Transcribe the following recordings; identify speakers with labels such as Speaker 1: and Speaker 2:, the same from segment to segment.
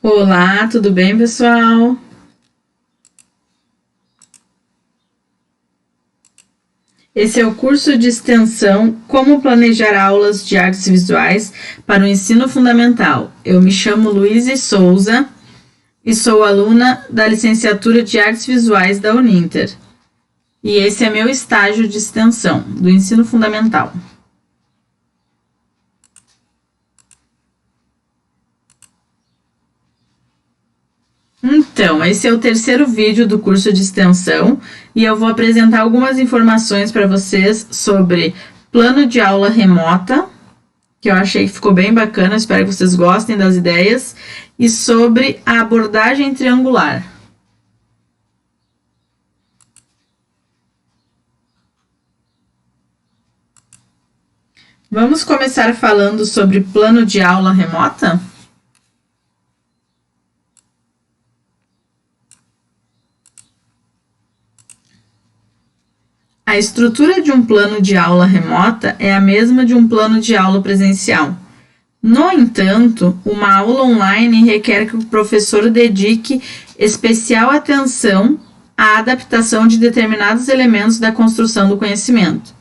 Speaker 1: Olá, tudo bem, pessoal? Esse é o curso de extensão Como Planejar Aulas de Artes Visuais para o Ensino Fundamental. Eu me chamo Luísa Souza e sou aluna da Licenciatura de Artes Visuais da Uninter. E esse é meu estágio de extensão do Ensino Fundamental. Então, esse é o terceiro vídeo do curso de extensão e eu vou apresentar algumas informações para vocês sobre plano de aula remota, que eu achei que ficou bem bacana, espero que vocês gostem das ideias, e sobre a abordagem triangular. Vamos começar falando sobre plano de aula remota? A estrutura de um plano de aula remota é a mesma de um plano de aula presencial. No entanto, uma aula online requer que o professor dedique especial atenção à adaptação de determinados elementos da construção do conhecimento,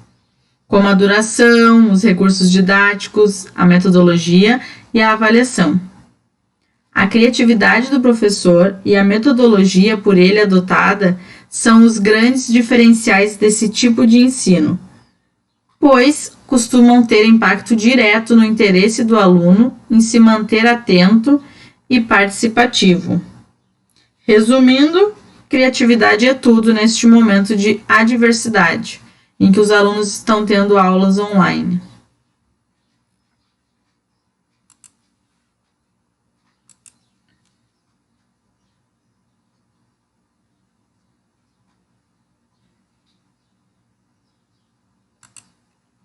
Speaker 1: como a duração, os recursos didáticos, a metodologia e a avaliação. A criatividade do professor e a metodologia por ele adotada são os grandes diferenciais desse tipo de ensino, pois costumam ter impacto direto no interesse do aluno em se manter atento e participativo. Resumindo, criatividade é tudo neste momento de adversidade, em que os alunos estão tendo aulas online.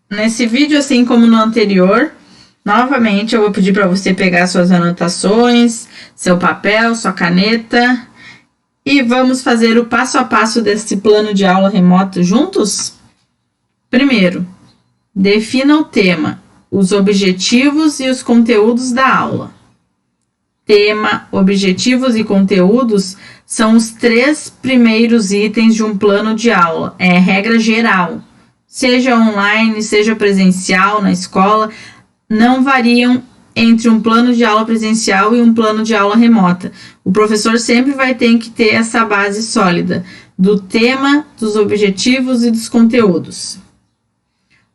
Speaker 1: Nesse vídeo, assim como no anterior, novamente eu vou pedir para você pegar suas anotações, seu papel, sua caneta e vamos fazer o passo a passo desse plano de aula remoto juntos? Primeiro, defina o tema, os objetivos e os conteúdos da aula. Tema, objetivos e conteúdos são os 3 primeiros itens de um plano de aula, é regra geral. Seja online, seja presencial na escola, não variam entre um plano de aula presencial e um plano de aula remota. O professor sempre vai ter que ter essa base sólida do tema, dos objetivos e dos conteúdos.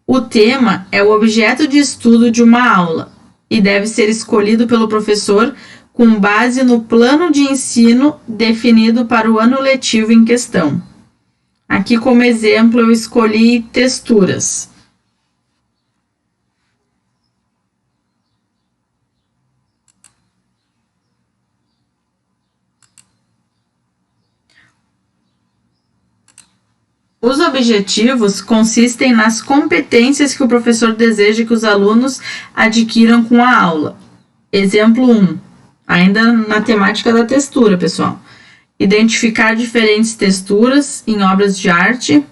Speaker 1: O tema é o objeto de estudo de uma aula e deve ser escolhido pelo professor com base no plano de ensino definido para o ano letivo em questão. Aqui, como exemplo, eu escolhi texturas. Os objetivos consistem nas competências que o professor deseja que os alunos adquiram com a aula. Exemplo 1, ainda na temática da textura, pessoal. Identificar diferentes texturas em obras de arte,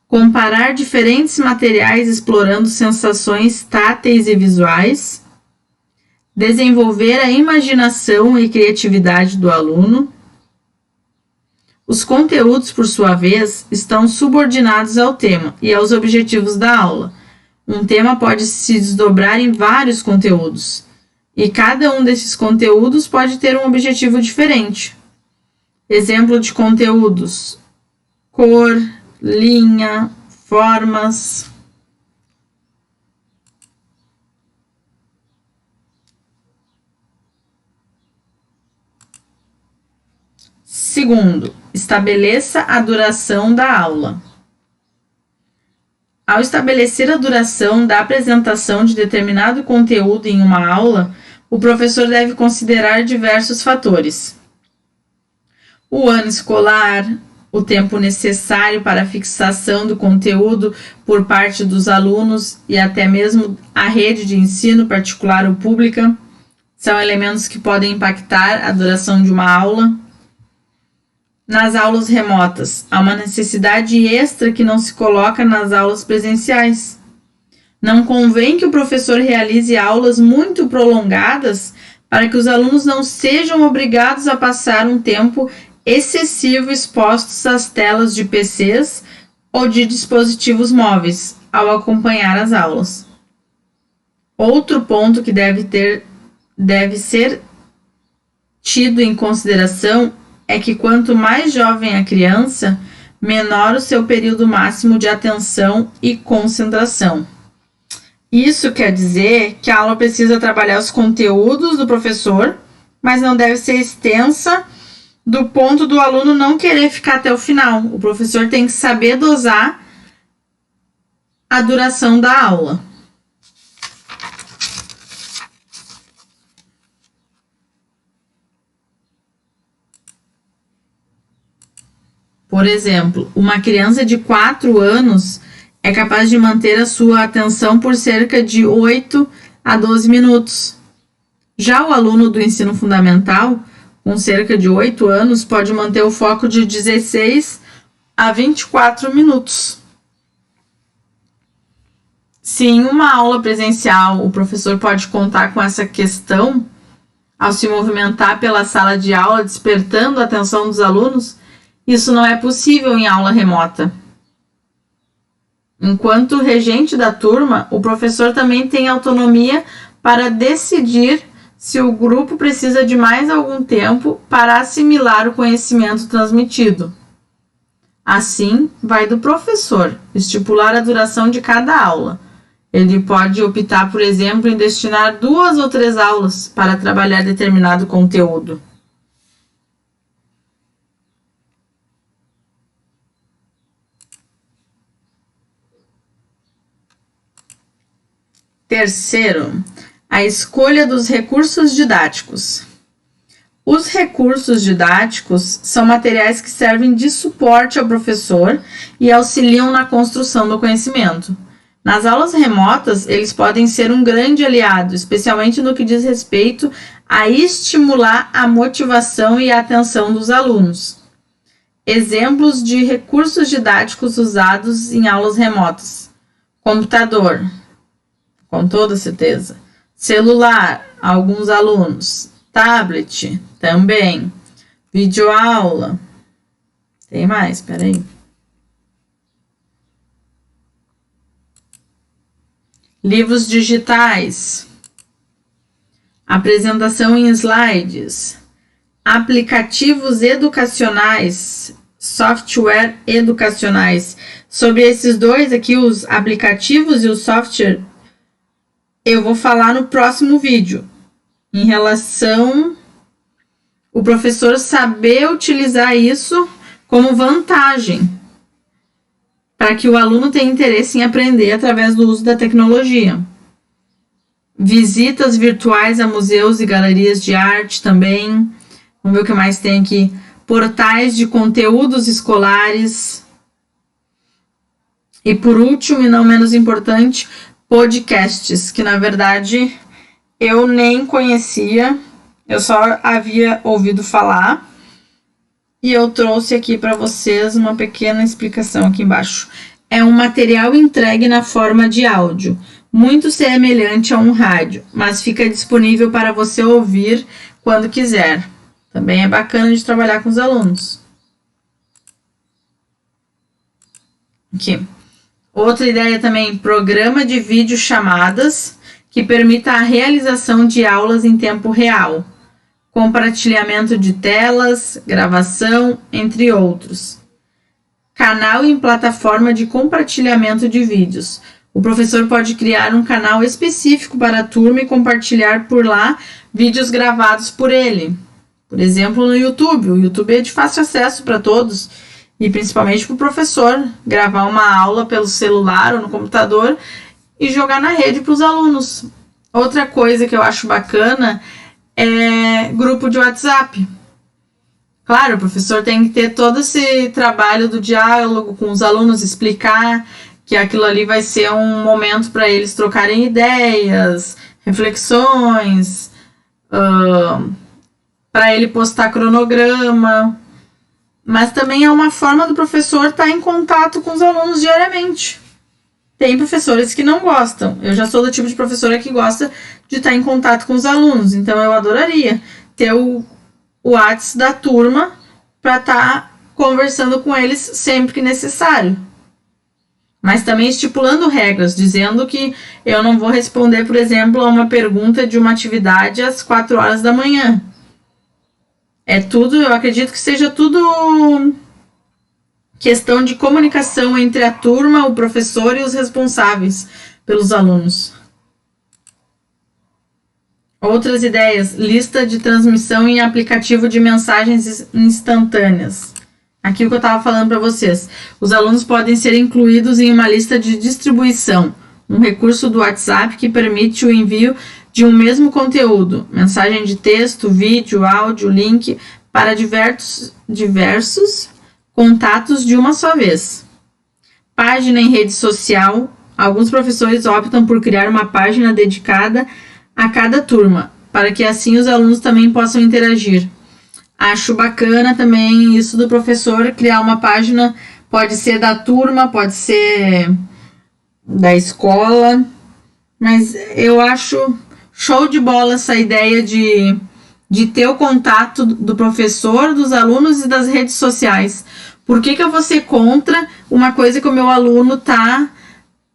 Speaker 1: comparar diferentes materiais explorando sensações táteis e visuais, desenvolver a imaginação e criatividade do aluno. Os conteúdos, por sua vez, estão subordinados ao tema e aos objetivos da aula. Um tema pode se desdobrar em vários conteúdos, e cada um desses conteúdos pode ter um objetivo diferente. Exemplo de conteúdos: cor, linha, formas. Segundo, estabeleça a duração da aula. Ao estabelecer a duração da apresentação de determinado conteúdo em uma aula, o professor deve considerar diversos fatores: o ano escolar, o tempo necessário para a fixação do conteúdo por parte dos alunos e até mesmo a rede de ensino particular ou pública, são elementos que podem impactar a duração de uma aula. Nas aulas remotas, há uma necessidade extra que não se coloca nas aulas presenciais. Não convém que o professor realize aulas muito prolongadas para que os alunos não sejam obrigados a passar um tempo excessivo expostos às telas de PCs ou de dispositivos móveis ao acompanhar as aulas. Outro ponto que deve ser tido em consideração é que quanto mais jovem a criança, menor o seu período máximo de atenção e concentração. Isso quer dizer que a aula precisa trabalhar os conteúdos do professor, mas não deve ser extensa do ponto do aluno não querer ficar até o final. O professor tem que saber dosar a duração da aula. Por exemplo, uma criança de 4 anos é capaz de manter a sua atenção por cerca de 8 a 12 minutos. Já o aluno do ensino fundamental, com cerca de 8 anos, pode manter o foco de 16 a 24 minutos. Se em uma aula presencial o professor pode contar com essa questão, ao se movimentar pela sala de aula, despertando a atenção dos alunos, isso não é possível em aula remota. Enquanto regente da turma, o professor também tem autonomia para decidir se o grupo precisa de mais algum tempo para assimilar o conhecimento transmitido. Assim, vai do professor estipular a duração de cada aula. Ele pode optar, por exemplo, em destinar 2 ou 3 aulas para trabalhar determinado conteúdo. Terceiro, a escolha dos recursos didáticos. Os recursos didáticos são materiais que servem de suporte ao professor e auxiliam na construção do conhecimento. Nas aulas remotas, eles podem ser um grande aliado, especialmente no que diz respeito a estimular a motivação e a atenção dos alunos. Exemplos de recursos didáticos usados em aulas remotas: computador, com toda certeza. Celular, alguns alunos. Tablet, também. Videoaula. Tem mais, peraí. Livros digitais. Apresentação em slides. Aplicativos educacionais. Software educacionais. Sobre esses dois aqui, os aplicativos e o software, eu vou falar no próximo vídeo, em relação o professor saber utilizar isso como vantagem, para que o aluno tenha interesse em aprender através do uso da tecnologia. Visitas virtuais a museus e galerias de arte também. Vamos ver o que mais tem aqui. Portais de conteúdos escolares. E por último, e não menos importante, podcasts, que na verdade eu nem conhecia, eu só havia ouvido falar, e eu trouxe aqui para vocês uma pequena explicação aqui embaixo. É um material entregue na forma de áudio, muito semelhante a um rádio, mas fica disponível para você ouvir quando quiser. Também é bacana de trabalhar com os alunos. Aqui. Outra ideia também, programa de videochamadas que permita a realização de aulas em tempo real, compartilhamento de telas, gravação, entre outros. Canal em plataforma de compartilhamento de vídeos. O professor pode criar um canal específico para a turma e compartilhar por lá vídeos gravados por ele. Por exemplo, no YouTube. O YouTube é de fácil acesso para todos, e principalmente para o professor gravar uma aula pelo celular ou no computador e jogar na rede para os alunos. Outra coisa que eu acho bacana é grupo de WhatsApp. Claro, o professor tem que ter todo esse trabalho do diálogo com os alunos, explicar que aquilo ali vai ser um momento para eles trocarem ideias, reflexões, para ele postar cronograma. Mas também é uma forma do professor estar em contato com os alunos diariamente. Tem professores que não gostam. Eu já sou do tipo de professora que gosta de estar em contato com os alunos. Então, eu adoraria ter o WhatsApp da turma para estar conversando com eles sempre que necessário. Mas também estipulando regras, dizendo que eu não vou responder, por exemplo, a uma pergunta de uma atividade às 4 horas da manhã. É tudo, eu acredito que seja tudo questão de comunicação entre a turma, o professor e os responsáveis pelos alunos. Outras ideias: lista de transmissão em aplicativo de mensagens instantâneas. Aqui o que eu estava falando para vocês. Os alunos podem ser incluídos em uma lista de distribuição, um recurso do WhatsApp que permite o envio de um mesmo conteúdo, mensagem de texto, vídeo, áudio, link, para diversos contatos de uma só vez. Página em rede social. Alguns professores optam por criar uma página dedicada a cada turma, para que assim os alunos também possam interagir. Acho bacana também isso do professor criar uma página, pode ser da turma, pode ser da escola, mas eu acho show de bola essa ideia de ter o contato do professor, dos alunos e das redes sociais. Por que eu vou ser contra uma coisa que o meu aluno está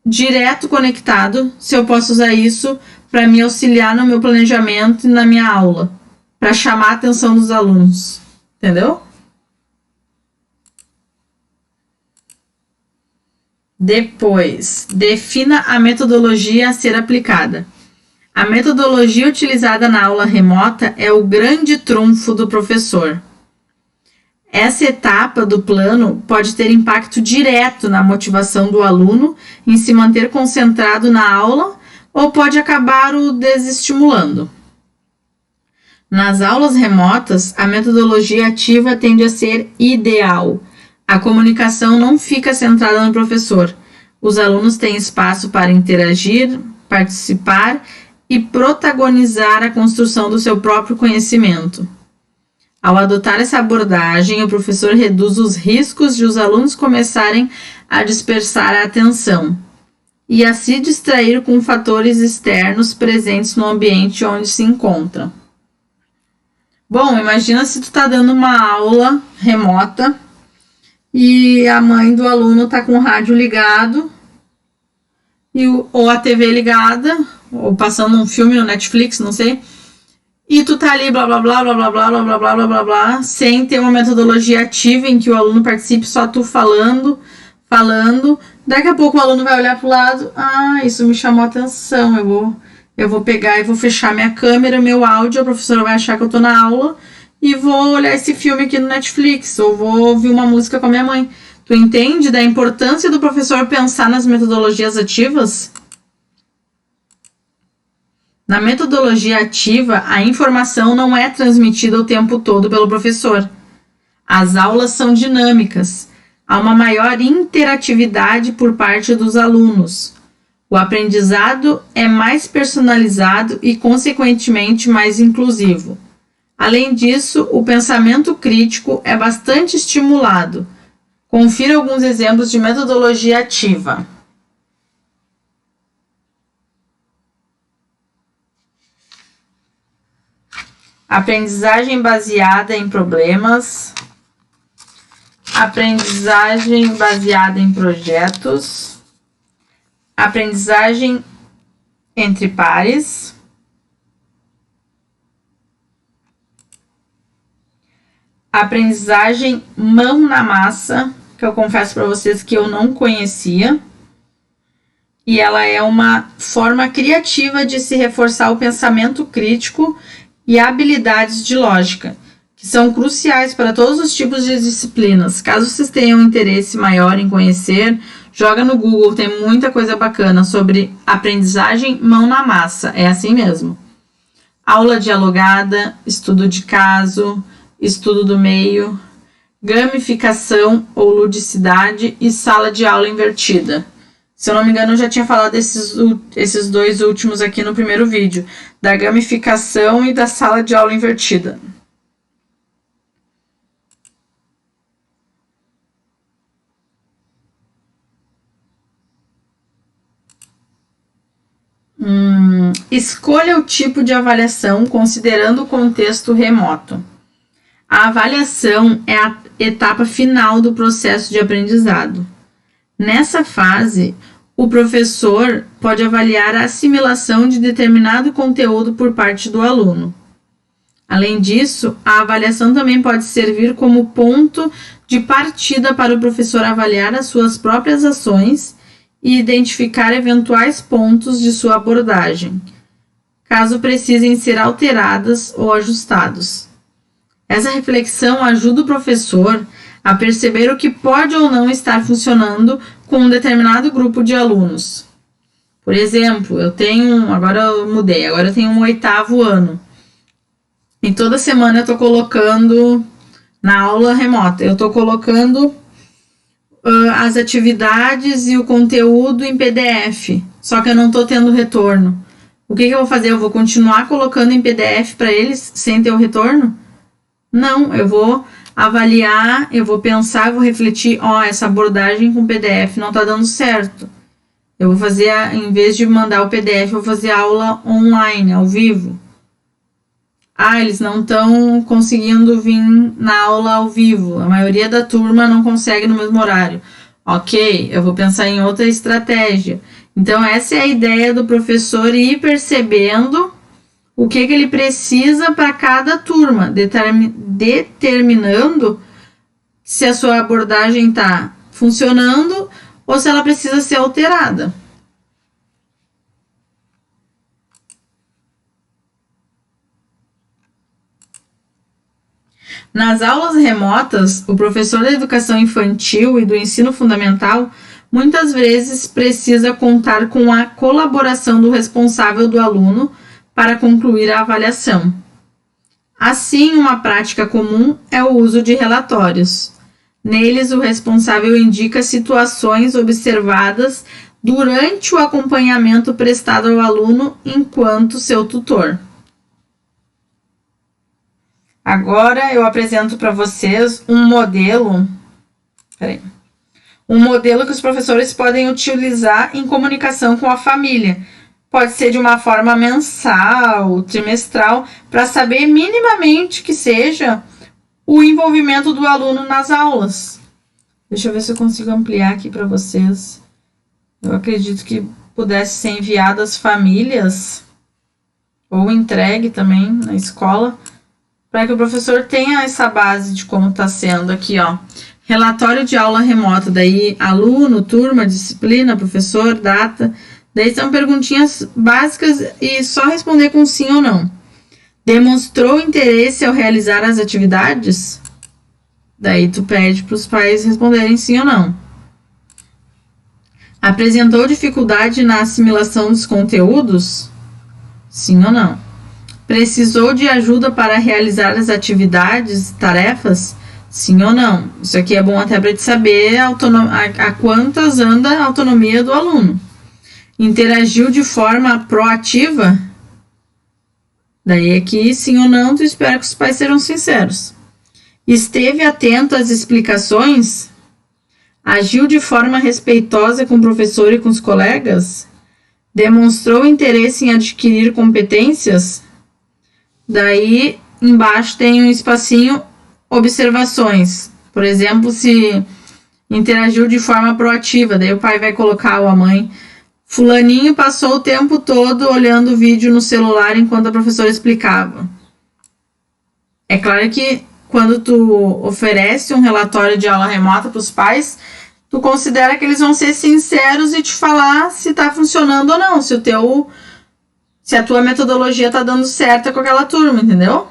Speaker 1: direto conectado, se eu posso usar isso para me auxiliar no meu planejamento e na minha aula, para chamar a atenção dos alunos, entendeu? Depois, defina a metodologia a ser aplicada. A metodologia utilizada na aula remota é o grande trunfo do professor. Essa etapa do plano pode ter impacto direto na motivação do aluno em se manter concentrado na aula ou pode acabar o desestimulando. Nas aulas remotas, a metodologia ativa tende a ser ideal. A comunicação não fica centrada no professor. Os alunos têm espaço para interagir, participar e protagonizar a construção do seu próprio conhecimento. Ao adotar essa abordagem, o professor reduz os riscos de os alunos começarem a dispersar a atenção e a se distrair com fatores externos presentes no ambiente onde se encontram. Bom, imagina se tu tá dando uma aula remota e a mãe do aluno tá com o rádio ligado ou a TV ligada, ou passando um filme no Netflix, não sei. E tu tá ali, blá, blá, blá, blá, blá, blá, blá, blá, blá, blá, blá, blá, sem ter uma metodologia ativa em que o aluno participe, só tu falando. Daqui a pouco o aluno vai olhar pro lado, isso me chamou a atenção, eu vou pegar e vou fechar minha câmera, meu áudio, a professora vai achar que eu tô na aula e vou olhar esse filme aqui no Netflix, ou vou ouvir uma música com a minha mãe. Tu entende da importância do professor pensar nas metodologias ativas? Na metodologia ativa, a informação não é transmitida o tempo todo pelo professor. As aulas são dinâmicas. Há uma maior interatividade por parte dos alunos. O aprendizado é mais personalizado e, consequentemente, mais inclusivo. Além disso, o pensamento crítico é bastante estimulado. Confira alguns exemplos de metodologia ativa. Aprendizagem baseada em problemas, aprendizagem baseada em projetos, aprendizagem entre pares, aprendizagem mão na massa, que eu confesso para vocês que eu não conhecia, e ela é uma forma criativa de se reforçar o pensamento crítico e habilidades de lógica, que são cruciais para todos os tipos de disciplinas. Caso vocês tenham interesse maior em conhecer, joga no Google, tem muita coisa bacana sobre aprendizagem mão na massa, é assim mesmo. Aula dialogada, estudo de caso, estudo do meio, gamificação ou ludicidade e sala de aula invertida. Se eu não me engano, eu já tinha falado esses dois últimos aqui no primeiro vídeo, da gamificação e da sala de aula invertida. Escolha o tipo de avaliação considerando o contexto remoto. A avaliação é a etapa final do processo de aprendizado. Nessa fase, o professor pode avaliar a assimilação de determinado conteúdo por parte do aluno. Além disso, a avaliação também pode servir como ponto de partida para o professor avaliar as suas próprias ações e identificar eventuais pontos de sua abordagem, caso precisem ser alteradas ou ajustados. Essa reflexão ajuda o professor a perceber o que pode ou não estar funcionando com um determinado grupo de alunos. Por exemplo, agora eu tenho um 8º ano. E toda semana eu estou colocando, na aula remota, eu estou colocando as atividades e o conteúdo em PDF, só que eu não estou tendo retorno. O que eu vou fazer? Eu vou continuar colocando em PDF para eles sem ter o retorno? Não, eu vou avaliar, eu vou pensar, eu vou refletir, essa abordagem com PDF não está dando certo. Eu vou fazer, em vez de mandar o PDF, eu vou fazer aula online, ao vivo. Eles não estão conseguindo vir na aula ao vivo. A maioria da turma não consegue no mesmo horário. Ok, eu vou pensar em outra estratégia. Então, essa é a ideia do professor ir percebendo o que ele precisa para cada turma, determinando se a sua abordagem está funcionando ou se ela precisa ser alterada. Nas aulas remotas, o professor da educação infantil e do ensino fundamental muitas vezes precisa contar com a colaboração do responsável do aluno para concluir a avaliação. Assim, uma prática comum é o uso de relatórios. Neles, o responsável indica situações observadas durante o acompanhamento prestado ao aluno enquanto seu tutor. Agora eu apresento para vocês um modelo que os professores podem utilizar em comunicação com a família. Pode ser de uma forma mensal, trimestral, para saber minimamente que seja o envolvimento do aluno nas aulas. Deixa eu ver se eu consigo ampliar aqui para vocês. Eu acredito que pudesse ser enviado às famílias ou entregue também na escola, para que o professor tenha essa base de como está sendo aqui, Relatório de aula remota, daí aluno, turma, disciplina, professor, data. Daí são perguntinhas básicas e só responder com sim ou não. Demonstrou interesse ao realizar as atividades? Daí tu pede para os pais responderem sim ou não. Apresentou dificuldade na assimilação dos conteúdos? Sim ou não. Precisou de ajuda para realizar as atividades, tarefas? Sim ou não. Isso aqui é bom até para te saber a quantas anda a autonomia do aluno. Interagiu de forma proativa? Daí aqui, sim ou não, tu espera que os pais sejam sinceros. Esteve atento às explicações? Agiu de forma respeitosa com o professor e com os colegas? Demonstrou interesse em adquirir competências? Daí, embaixo tem um espacinho observações. Por exemplo, se interagiu de forma proativa, daí o pai vai colocar ou a mãe: fulaninho passou o tempo todo olhando o vídeo no celular enquanto a professora explicava. É claro que quando tu oferece um relatório de aula remota para os pais, tu considera que eles vão ser sinceros e te falar se está funcionando ou não, se a tua metodologia está dando certo com aquela turma, entendeu?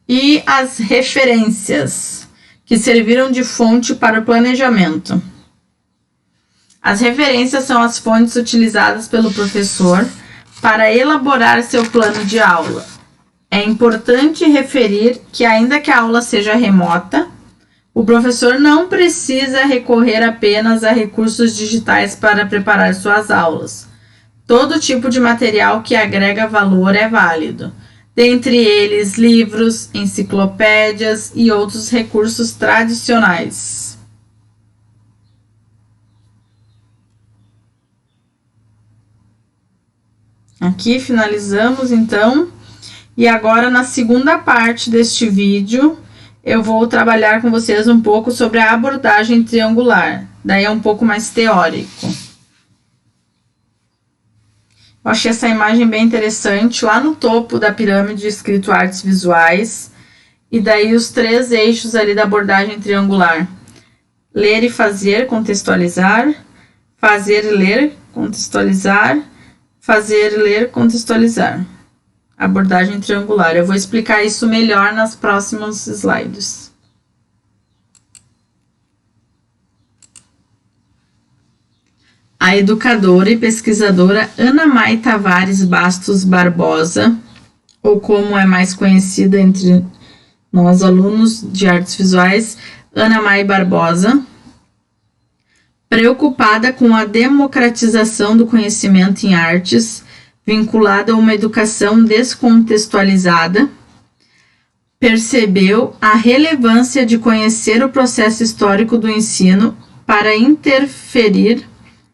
Speaker 1: E as referências que serviram de fonte para o planejamento. As referências são as fontes utilizadas pelo professor para elaborar seu plano de aula. É importante referir que, ainda que a aula seja remota, o professor não precisa recorrer apenas a recursos digitais para preparar suas aulas. Todo tipo de material que agrega valor é válido, dentre eles livros, enciclopédias e outros recursos tradicionais. Aqui finalizamos então, e agora na segunda parte deste vídeo eu vou trabalhar com vocês um pouco sobre a abordagem triangular, daí é um pouco mais teórico. Eu achei essa imagem bem interessante, lá no topo da pirâmide escrito artes visuais, e daí os 3 eixos ali da abordagem triangular: ler e fazer, contextualizar; fazer e ler, contextualizar; fazer e ler, contextualizar. Abordagem triangular. Eu vou explicar isso melhor nas próximos slides. A educadora e pesquisadora Ana Mai Tavares Bastos Barbosa, ou como é mais conhecida entre nós alunos de artes visuais, Ana Mai Barbosa, preocupada com a democratização do conhecimento em artes, vinculada a uma educação descontextualizada, percebeu a relevância de conhecer o processo histórico do ensino para interferir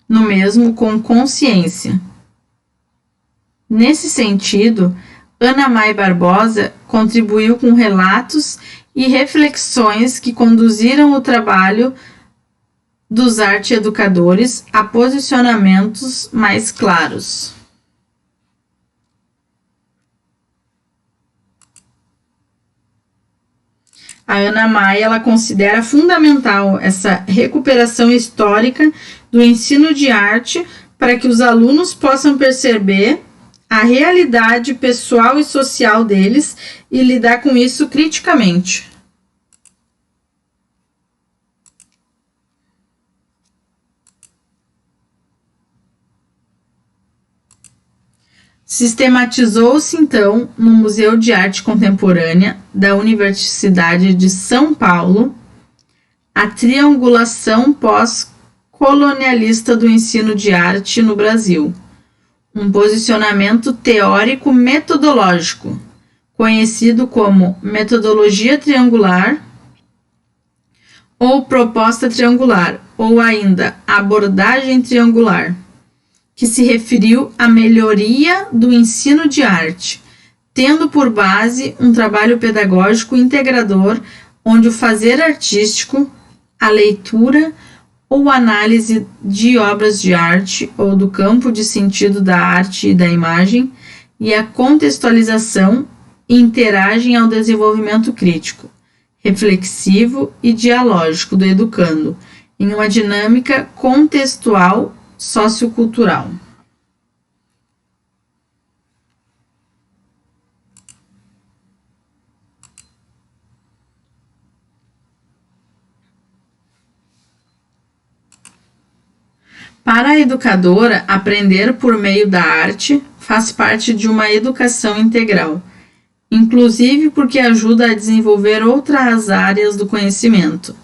Speaker 1: no mesmo com consciência. Nesse sentido, Ana Mai Barbosa contribuiu com relatos e reflexões que conduziram o trabalho dos arte-educadores a posicionamentos mais claros. A Ana Mai, ela considera fundamental essa recuperação histórica do ensino de arte para que os alunos possam perceber a realidade pessoal e social deles e lidar com isso criticamente. Sistematizou-se, então, no Museu de Arte Contemporânea da Universidade de São Paulo a triangulação pós-colonialista do ensino de arte no Brasil, um posicionamento teórico-metodológico, conhecido como metodologia triangular ou proposta triangular, ou ainda abordagem triangular, que se referiu à melhoria do ensino de arte, tendo por base um trabalho pedagógico integrador, onde o fazer artístico, a leitura ou análise de obras de arte ou do campo de sentido da arte e da imagem e a contextualização interagem ao desenvolvimento crítico, reflexivo e dialógico do educando, em uma dinâmica contextual sociocultural. Para a educadora, aprender por meio da arte faz parte de uma educação integral, inclusive porque ajuda a desenvolver outras áreas do conhecimento,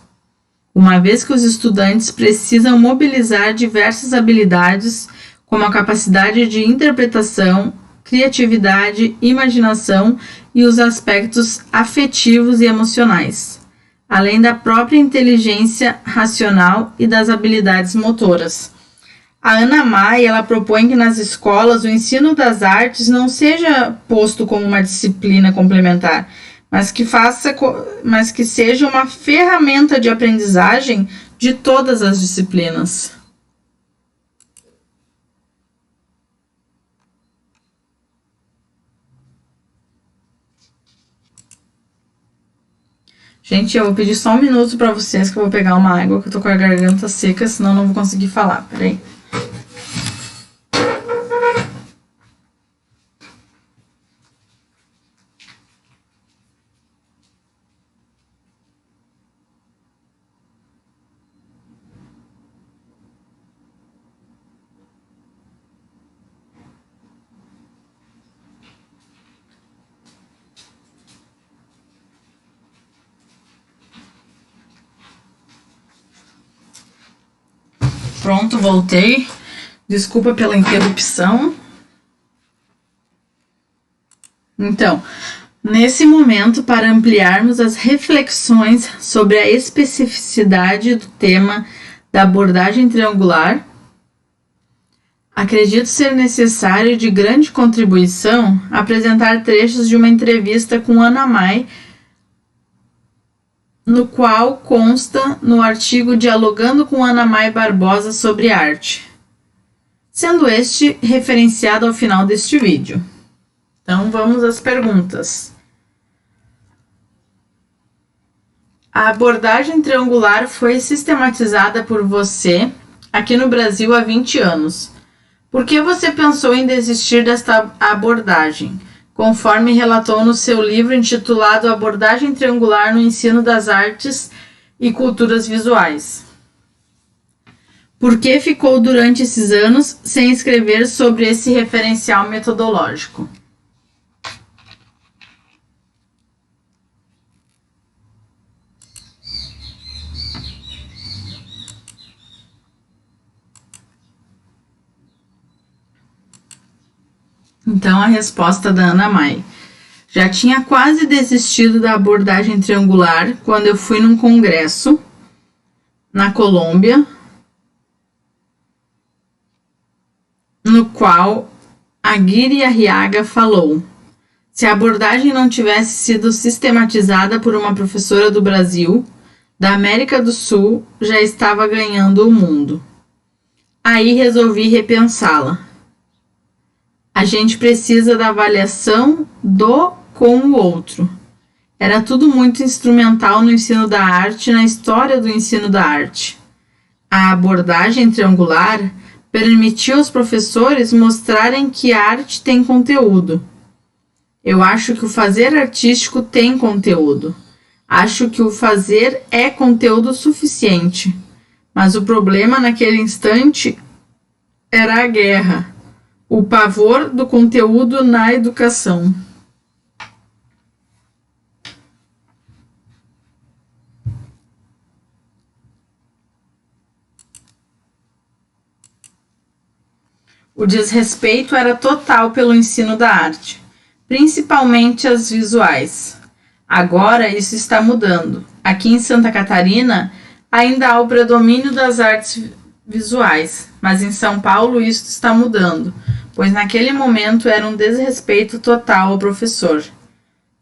Speaker 1: uma vez que os estudantes precisam mobilizar diversas habilidades, como a capacidade de interpretação, criatividade, imaginação e os aspectos afetivos e emocionais, além da própria inteligência racional e das habilidades motoras. A Ana Mai, ela propõe que nas escolas o ensino das artes não seja posto como uma disciplina complementar, mas que seja uma ferramenta de aprendizagem de todas as disciplinas. Gente, eu vou pedir só um minuto para vocês que eu vou pegar uma água, que eu tô com a garganta seca, senão não vou conseguir falar. Peraí. Pronto, voltei. Desculpa pela interrupção. Então, nesse momento, para ampliarmos as reflexões sobre a especificidade do tema da abordagem triangular, acredito ser necessário de grande contribuição apresentar trechos de uma entrevista com Ana May, no qual consta no artigo Dialogando com Ana May Barbosa sobre arte, sendo este referenciado ao final deste vídeo. Então vamos às perguntas. A abordagem triangular foi sistematizada por você aqui no Brasil há 20 anos. Por que você pensou em desistir desta abordagem, conforme relatou no seu livro intitulado Abordagem Triangular no Ensino das Artes e Culturas Visuais? Por que ficou durante esses anos sem escrever sobre esse referencial metodológico? Então, a resposta da Ana May. Já tinha quase desistido da abordagem triangular quando eu fui num congresso na Colômbia, no qual Aguirre Arriaga falou: se a abordagem não tivesse sido sistematizada por uma professora do Brasil, da América do Sul, já estava ganhando o mundo. Aí resolvi repensá-la. A gente precisa da avaliação do com o outro. Era tudo muito instrumental no ensino da arte, na história do ensino da arte. A abordagem triangular permitiu aos professores mostrarem que a arte tem conteúdo. Eu acho que o fazer artístico tem conteúdo. Acho que o fazer é conteúdo suficiente. Mas o problema naquele instante era a guerra. O pavor do conteúdo na educação. O desrespeito era total pelo ensino da arte, principalmente as visuais. Agora isso está mudando. Aqui em Santa Catarina ainda há o predomínio das artes visuais, mas em São Paulo isso está mudando, pois naquele momento era um desrespeito total ao professor.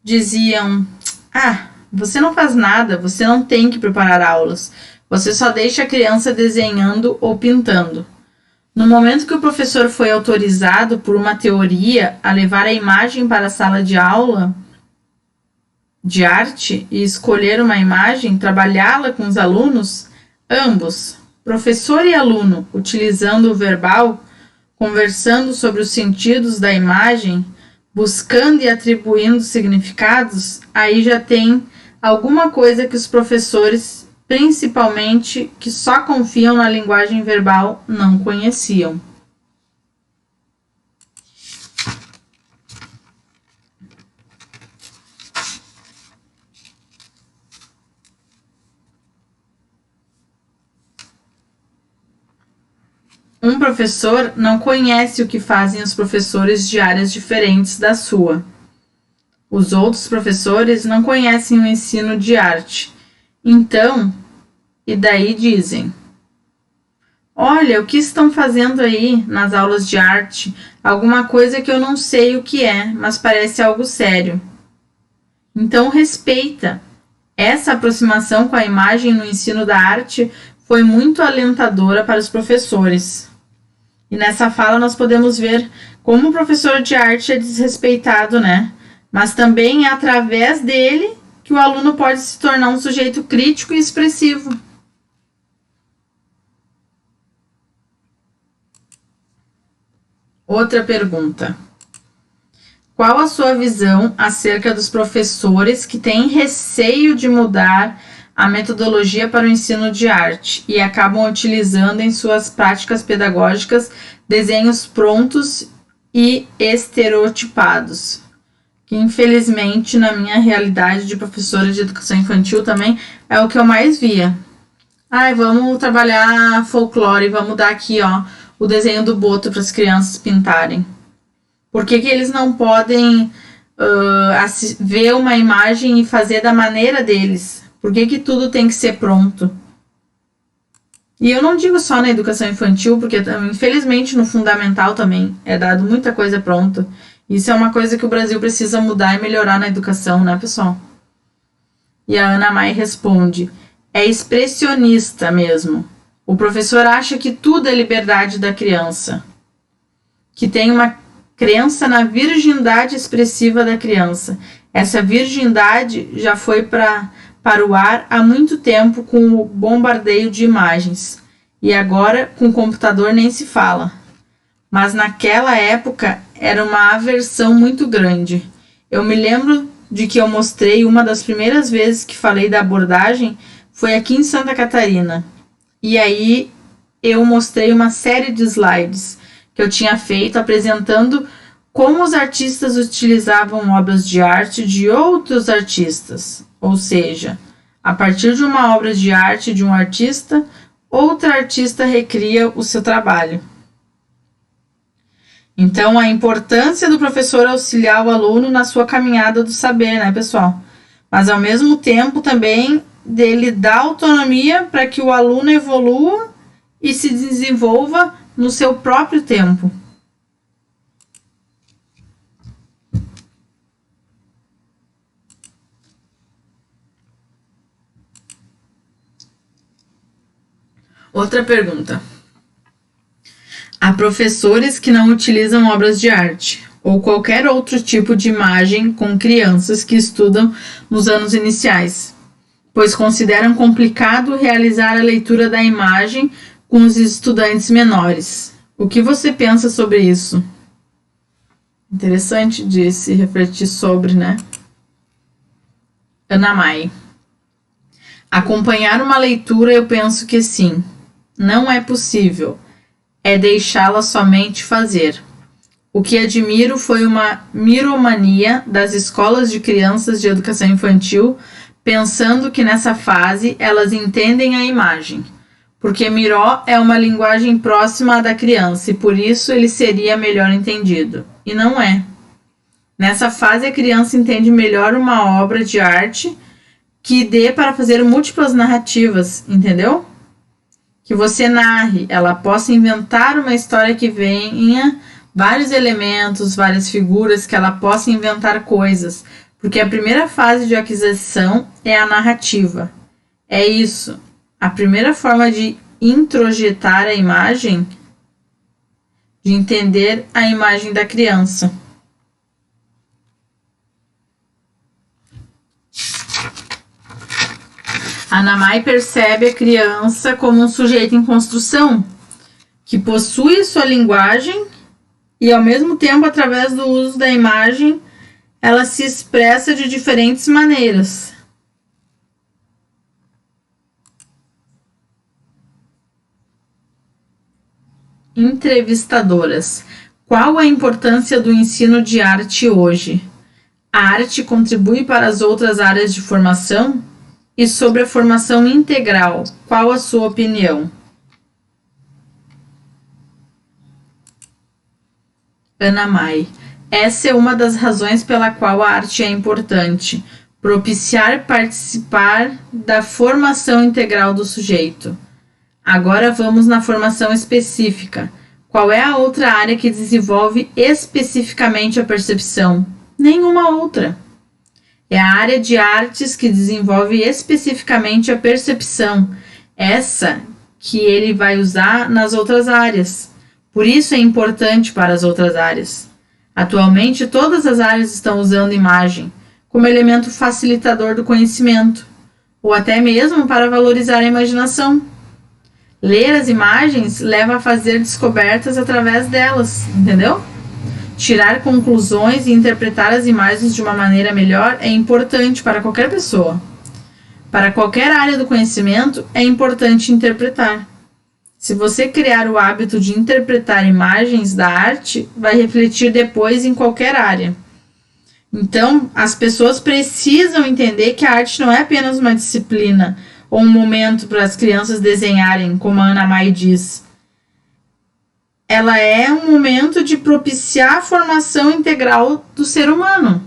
Speaker 1: Diziam: você não faz nada, você não tem que preparar aulas, você só deixa a criança desenhando ou pintando. No momento que o professor foi autorizado por uma teoria a levar a imagem para a sala de aula de arte e escolher uma imagem, trabalhá-la com os alunos, ambos, professor e aluno, utilizando o verbal, conversando sobre os sentidos da imagem, buscando e atribuindo significados, aí já tem alguma coisa que os professores, principalmente que só confiam na linguagem verbal, não conheciam. Um professor não conhece o que fazem os professores de áreas diferentes da sua. Os outros professores não conhecem o ensino de arte. Então, e daí dizem: olha, o que estão fazendo aí nas aulas de arte? Alguma coisa que eu não sei o que é, mas parece algo sério. Então, respeita. Essa aproximação com a imagem no ensino da arte foi muito alentadora para os professores. E nessa fala nós podemos ver como o professor de arte é desrespeitado, né? Mas também é através dele que o aluno pode se tornar um sujeito crítico e expressivo. Outra pergunta. Qual a sua visão acerca dos professores que têm receio de mudar a metodologia para o ensino de arte e acabam utilizando em suas práticas pedagógicas desenhos prontos e estereotipados? Que infelizmente na minha realidade de professora de educação infantil também é o que eu mais via. Vamos trabalhar folclore, vamos dar aqui o desenho do boto para as crianças pintarem. Por que eles não podem ver uma imagem e fazer da maneira deles? Por que tudo tem que ser pronto? E eu não digo só na educação infantil, porque infelizmente no fundamental também é dado muita coisa pronta. Isso é uma coisa que o Brasil precisa mudar e melhorar na educação, né, pessoal? E a Ana Mai responde: é expressionista mesmo. O professor acha que tudo é liberdade da criança, que tem uma crença na virgindade expressiva da criança. Essa virgindade já foi para o ar há muito tempo com o bombardeio de imagens. E agora, com o computador, nem se fala. Mas naquela época era uma aversão muito grande. Eu me lembro de que eu mostrei uma das primeiras vezes que falei da abordagem foi aqui em Santa Catarina. E aí eu mostrei uma série de slides que eu tinha feito apresentando como os artistas utilizavam obras de arte de outros artistas. Ou seja, a partir de uma obra de arte de um artista, outra artista recria o seu trabalho. Então, a importância do professor auxiliar o aluno na sua caminhada do saber, né, pessoal? Mas, ao mesmo tempo, também dele dar autonomia para que o aluno evolua e se desenvolva no seu próprio tempo. Outra pergunta. Há professores que não utilizam obras de arte ou qualquer outro tipo de imagem com crianças que estudam nos anos iniciais, pois consideram complicado realizar a leitura da imagem com os estudantes menores. O que você pensa sobre isso? Interessante de se refletir sobre, né? Ana Mai. Acompanhar uma leitura, eu penso que sim. Não é possível. É deixá-la somente fazer. O que admiro foi uma miromania das escolas de crianças de educação infantil, pensando que nessa fase elas entendem a imagem, porque miró é uma linguagem próxima à da criança e por isso ele seria melhor entendido. E não é. Nessa fase a criança entende melhor uma obra de arte que dê para fazer múltiplas narrativas, entendeu? Que você narre, ela possa inventar uma história que venha vários elementos, várias figuras, que ela possa inventar coisas, porque a primeira fase de aquisição é a narrativa. É isso, a primeira forma de introjetar a imagem, de entender a imagem da criança. Ana Mai percebe a criança como um sujeito em construção, que possui sua linguagem e, ao mesmo tempo, através do uso da imagem, ela se expressa de diferentes maneiras. Entrevistadoras. Qual a importância do ensino de arte hoje? A arte contribui para as outras áreas de formação? E sobre a formação integral, qual a sua opinião? Ana Mai. Essa é uma das razões pela qual a arte é importante, propiciar participar da formação integral do sujeito. Agora vamos na formação específica. Qual é a outra área que desenvolve especificamente a percepção? Nenhuma outra. É a área de artes que desenvolve especificamente a percepção, essa que ele vai usar nas outras áreas. Por isso é importante para as outras áreas. Atualmente, todas as áreas estão usando imagem como elemento facilitador do conhecimento, ou até mesmo para valorizar a imaginação. Ler as imagens leva a fazer descobertas através delas, entendeu? Tirar conclusões e interpretar as imagens de uma maneira melhor é importante para qualquer pessoa. Para qualquer área do conhecimento, é importante interpretar. Se você criar o hábito de interpretar imagens da arte, vai refletir depois em qualquer área. Então, as pessoas precisam entender que a arte não é apenas uma disciplina ou um momento para as crianças desenharem, como a Ana Mai diz. Ela é um momento de propiciar a formação integral do ser humano.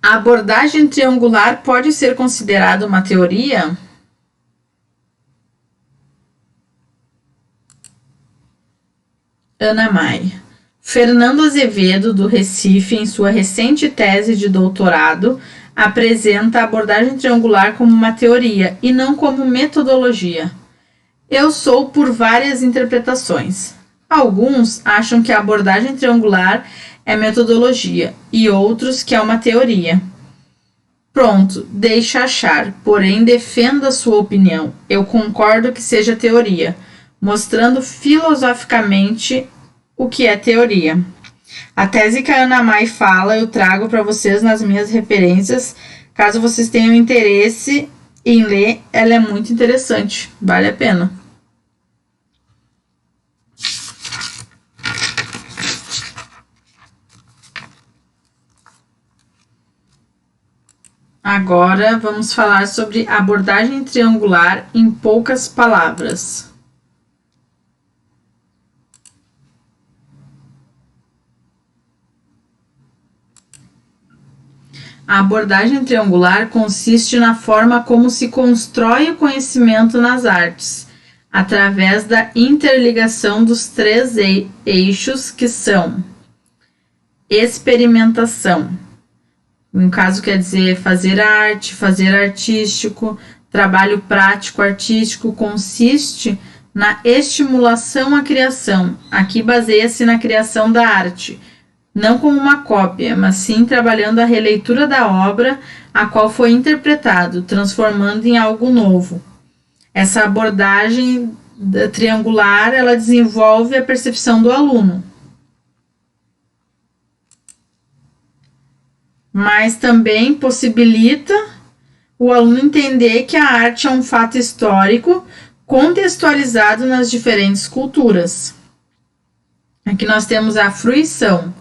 Speaker 1: A abordagem triangular pode ser considerada uma teoria? Ana Mai. Fernando Azevedo, do Recife, em sua recente tese de doutorado, apresenta a abordagem triangular como uma teoria e não como metodologia. Eu sou por várias interpretações. Alguns acham que a abordagem triangular é metodologia e outros que é uma teoria. Pronto, deixa achar, porém defenda sua opinião. Eu concordo que seja teoria, mostrando filosoficamente o que é teoria. A tese que a Ana Mai fala eu trago para vocês nas minhas referências. Caso vocês tenham interesse em ler, ela é muito interessante, vale a pena. Agora vamos falar sobre abordagem triangular em poucas palavras. A abordagem triangular consiste na forma como se constrói o conhecimento nas artes, através da interligação dos três eixos que são experimentação. No caso, quer dizer fazer arte, fazer artístico, trabalho prático artístico consiste na estimulação à criação. Aqui baseia-se na criação da arte, não como uma cópia, mas sim trabalhando a releitura da obra a qual foi interpretado, transformando em algo novo. Essa abordagem triangular, ela desenvolve a percepção do aluno, mas também possibilita o aluno entender que a arte é um fato histórico contextualizado nas diferentes culturas. Aqui nós temos a fruição,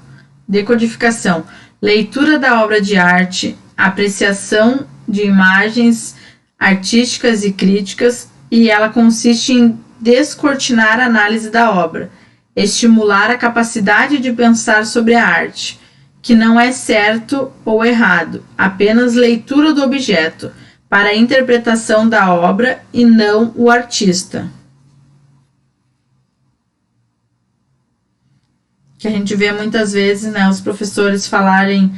Speaker 1: decodificação, leitura da obra de arte, apreciação de imagens artísticas e críticas, e ela consiste em descortinar a análise da obra, estimular a capacidade de pensar sobre a arte, que não é certo ou errado, apenas leitura do objeto, para a interpretação da obra e não o artista. Que a gente vê muitas vezes, né, os professores falarem: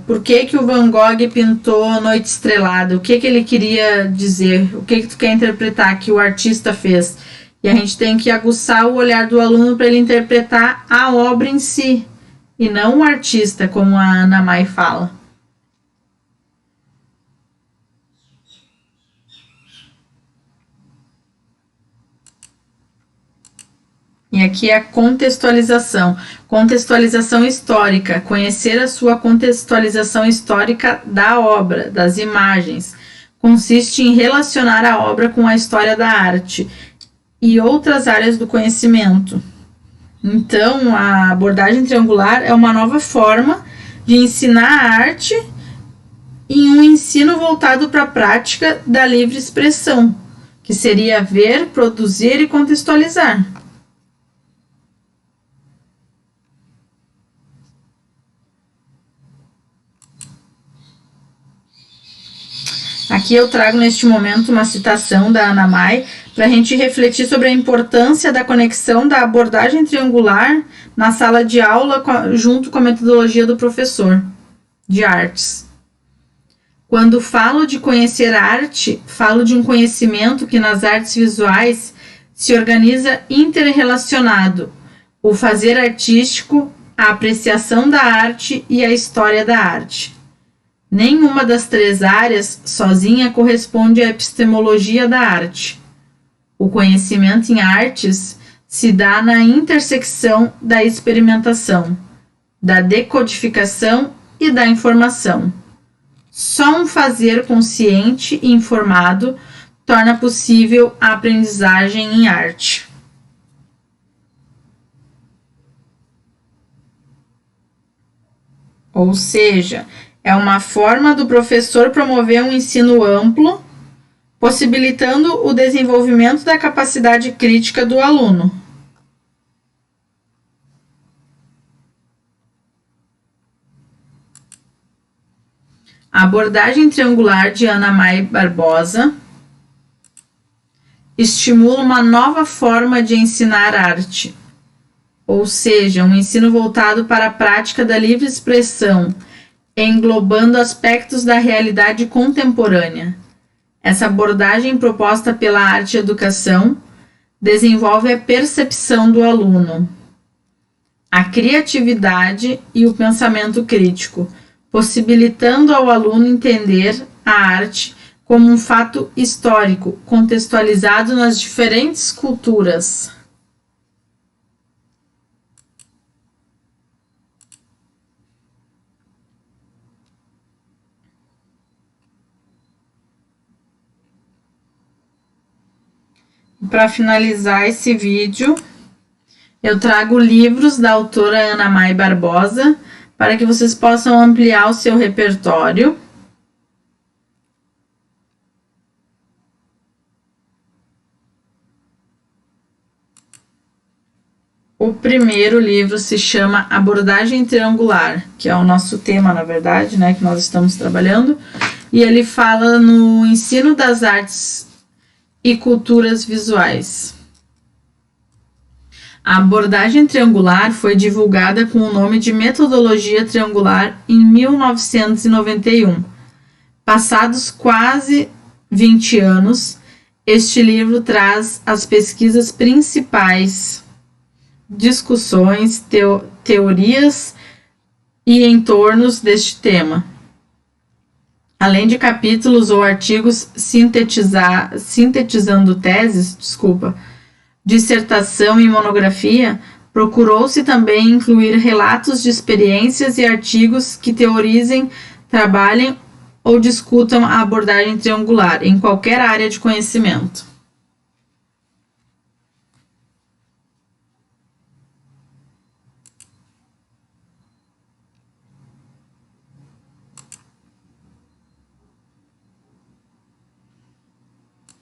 Speaker 1: por que o Van Gogh pintou Noite Estrelada? O que ele queria dizer? O que tu quer interpretar que o artista fez? E a gente tem que aguçar o olhar do aluno para ele interpretar a obra em si, e não o artista, como a Ana Mai fala. E aqui é a contextualização. Contextualização histórica. Conhecer a sua contextualização histórica da obra, das imagens. Consiste em relacionar a obra com a história da arte e outras áreas do conhecimento. Então, a abordagem triangular é uma nova forma de ensinar a arte em um ensino voltado para a prática da livre expressão, que seria ver, produzir e contextualizar. Aqui eu trago neste momento uma citação da Ana Mai para a gente refletir sobre a importância da conexão da abordagem triangular na sala de aula junto com a metodologia do professor de artes. Quando falo de conhecer arte, falo de um conhecimento que nas artes visuais se organiza interrelacionado, o fazer artístico, a apreciação da arte e a história da arte. Nenhuma das três áreas sozinha corresponde à epistemologia da arte. O conhecimento em artes se dá na intersecção da experimentação, da decodificação e da informação. Só um fazer consciente e informado torna possível a aprendizagem em arte. Ou seja, é uma forma do professor promover um ensino amplo, possibilitando o desenvolvimento da capacidade crítica do aluno. A abordagem triangular de Ana May Barbosa estimula uma nova forma de ensinar arte, ou seja, um ensino voltado para a prática da livre expressão, englobando aspectos da realidade contemporânea. Essa abordagem proposta pela arte e educação desenvolve a percepção do aluno, a criatividade e o pensamento crítico, possibilitando ao aluno entender a arte como um fato histórico, contextualizado nas diferentes culturas. Para finalizar esse vídeo, eu trago livros da autora Ana May Barbosa para que vocês possam ampliar o seu repertório. O primeiro livro se chama Abordagem Triangular, que é o nosso tema, na verdade, né, que nós estamos trabalhando, e ele fala no ensino das artes e culturas visuais. A abordagem triangular foi divulgada com o nome de Metodologia Triangular em 1991. Passados quase 20 anos, este livro traz as pesquisas principais, discussões, teorias e entornos deste tema. Além de capítulos ou artigos sintetizando teses, dissertação e monografia, procurou-se também incluir relatos de experiências e artigos que teorizem, trabalhem ou discutam a abordagem triangular em qualquer área de conhecimento.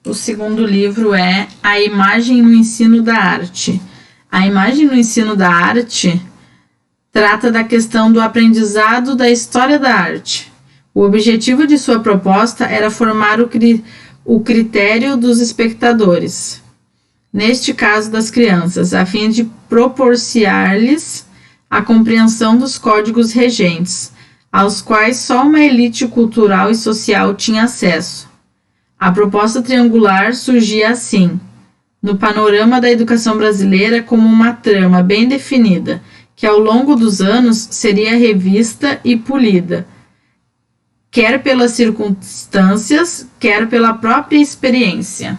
Speaker 1: O segundo livro é A Imagem no Ensino da Arte. A imagem no ensino da arte trata da questão do aprendizado da história da arte. O objetivo de sua proposta era formar o critério dos espectadores, neste caso das crianças, a fim de proporcionar-lhes a compreensão dos códigos regentes, aos quais só uma elite cultural e social tinha acesso. A proposta triangular surgia assim, no panorama da educação brasileira, como uma trama bem definida, que ao longo dos anos seria revista e polida, quer pelas circunstâncias, quer pela própria experiência.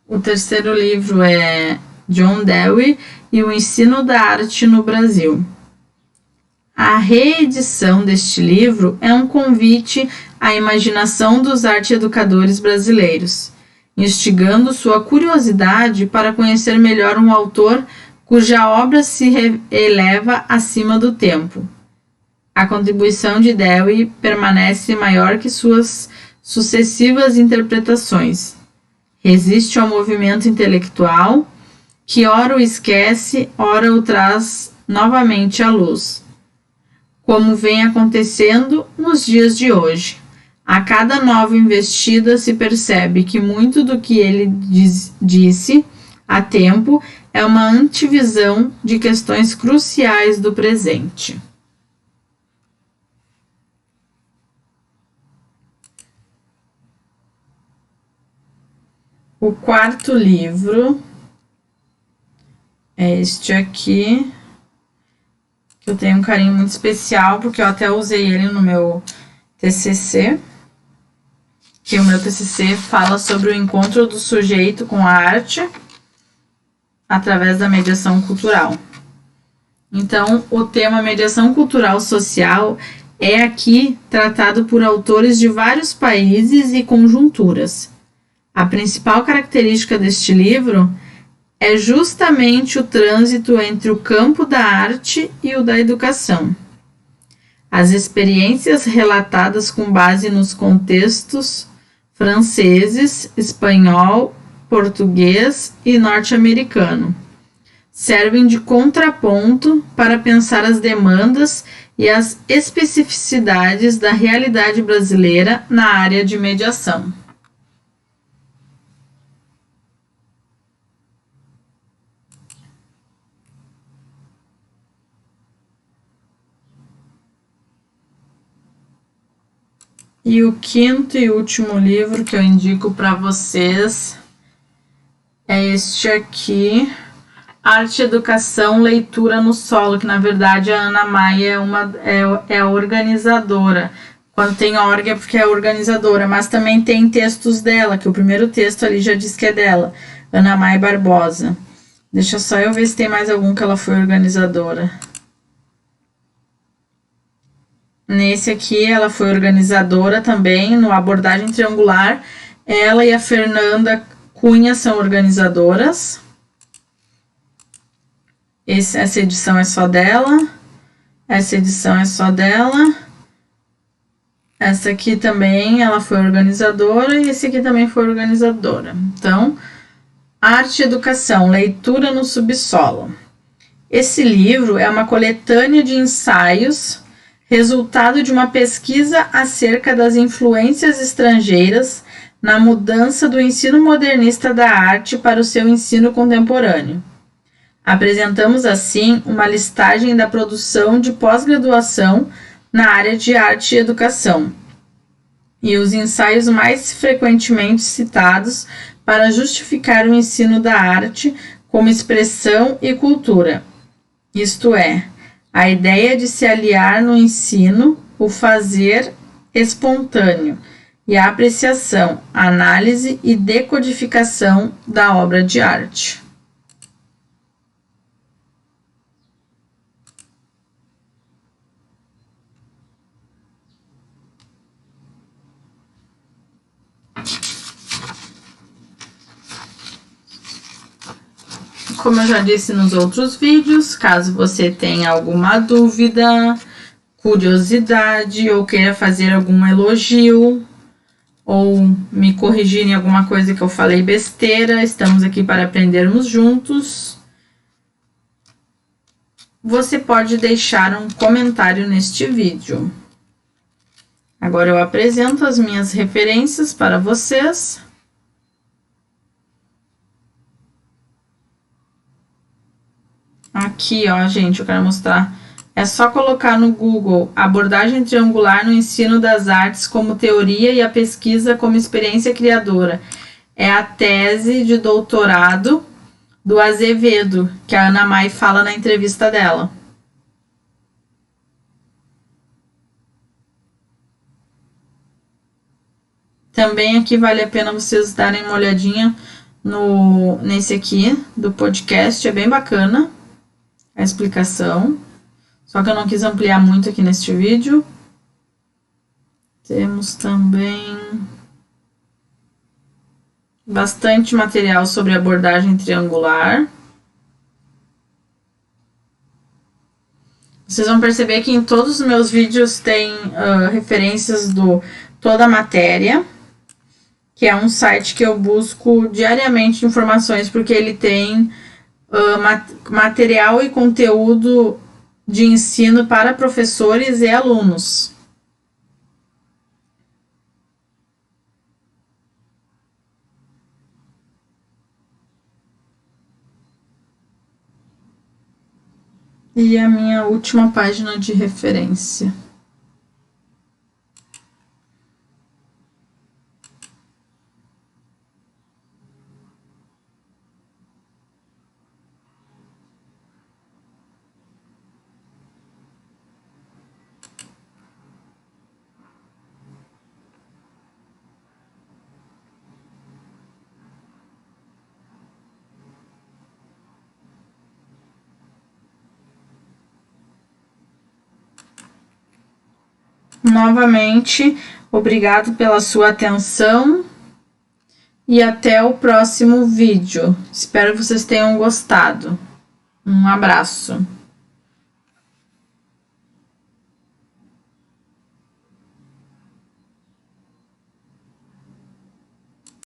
Speaker 1: O terceiro livro é John Dewey e o Ensino da Arte no Brasil. A reedição deste livro é um convite à imaginação dos arte-educadores brasileiros, instigando sua curiosidade para conhecer melhor um autor cuja obra se eleva acima do tempo. A contribuição de Dewey permanece maior que suas sucessivas interpretações. Resiste ao movimento intelectual, que ora o esquece, ora o traz novamente à luz, como vem acontecendo nos dias de hoje. A cada nova investida se percebe que muito do que ele disse há tempo é uma antevisão de questões cruciais do presente. O quarto livro é este aqui, que eu tenho um carinho muito especial, porque eu até usei ele no meu TCC, que o meu TCC fala sobre o encontro do sujeito com a arte através da mediação cultural. Então, o tema mediação cultural social é aqui tratado por autores de vários países e conjunturas. A principal característica deste livro é justamente o trânsito entre o campo da arte e o da educação. as experiências relatadas com base nos contextos franceses, espanhol, português e norte-americano. Servem de contraponto para pensar as demandas e as especificidades da realidade brasileira na área de mediação. E o quinto e último livro que eu indico para vocês é este aqui, Arte, Educação, Leitura no Solo, que na verdade a Ana Maia é a organizadora. Quando tem org é porque é a organizadora, mas também tem textos dela, que o primeiro texto ali já diz que é dela, Ana Maia Barbosa. Deixa só eu ver se tem mais algum que ela foi organizadora. Nesse aqui ela foi organizadora também, no Abordagem Triangular. Ela e a Fernanda Cunha são organizadoras. Essa edição é só dela. Essa edição é só dela. Essa aqui também ela foi organizadora e esse aqui também foi organizadora. Então, Arte e Educação, Leitura no Subsolo. Esse livro é uma coletânea de ensaios, resultado de uma pesquisa acerca das influências estrangeiras na mudança do ensino modernista da arte para o seu ensino contemporâneo. Apresentamos, assim, uma listagem da produção de pós-graduação na área de arte e educação, e os ensaios mais frequentemente citados para justificar o ensino da arte como expressão e cultura, isto é, a ideia de se aliar no ensino o fazer espontâneo e a apreciação, análise e decodificação da obra de arte. Como eu já disse nos outros vídeos, caso você tenha alguma dúvida, curiosidade ou queira fazer algum elogio ou me corrigir em alguma coisa que eu falei besteira, estamos aqui para aprendermos juntos. Você pode deixar um comentário neste vídeo. Agora eu apresento as minhas referências para vocês. Aqui, ó, gente, eu quero mostrar. É só colocar no Google Abordagem Triangular no Ensino das Artes como Teoria e a Pesquisa como Experiência Criadora. É a tese de doutorado do Azevedo, que a Ana Maia fala na entrevista dela. Também aqui vale a pena vocês darem uma olhadinha nesse aqui do podcast, é bem bacana a explicação, só que eu não quis ampliar muito aqui neste vídeo. Temos também bastante material sobre abordagem triangular. Vocês vão perceber que em todos os meus vídeos tem referências do Toda a Matéria, que é um site que eu busco diariamente informações, porque ele tem material e conteúdo de ensino para professores e alunos. E a minha última página de referência. Novamente, obrigado pela sua atenção e até o próximo vídeo. Espero que vocês tenham gostado. Um abraço.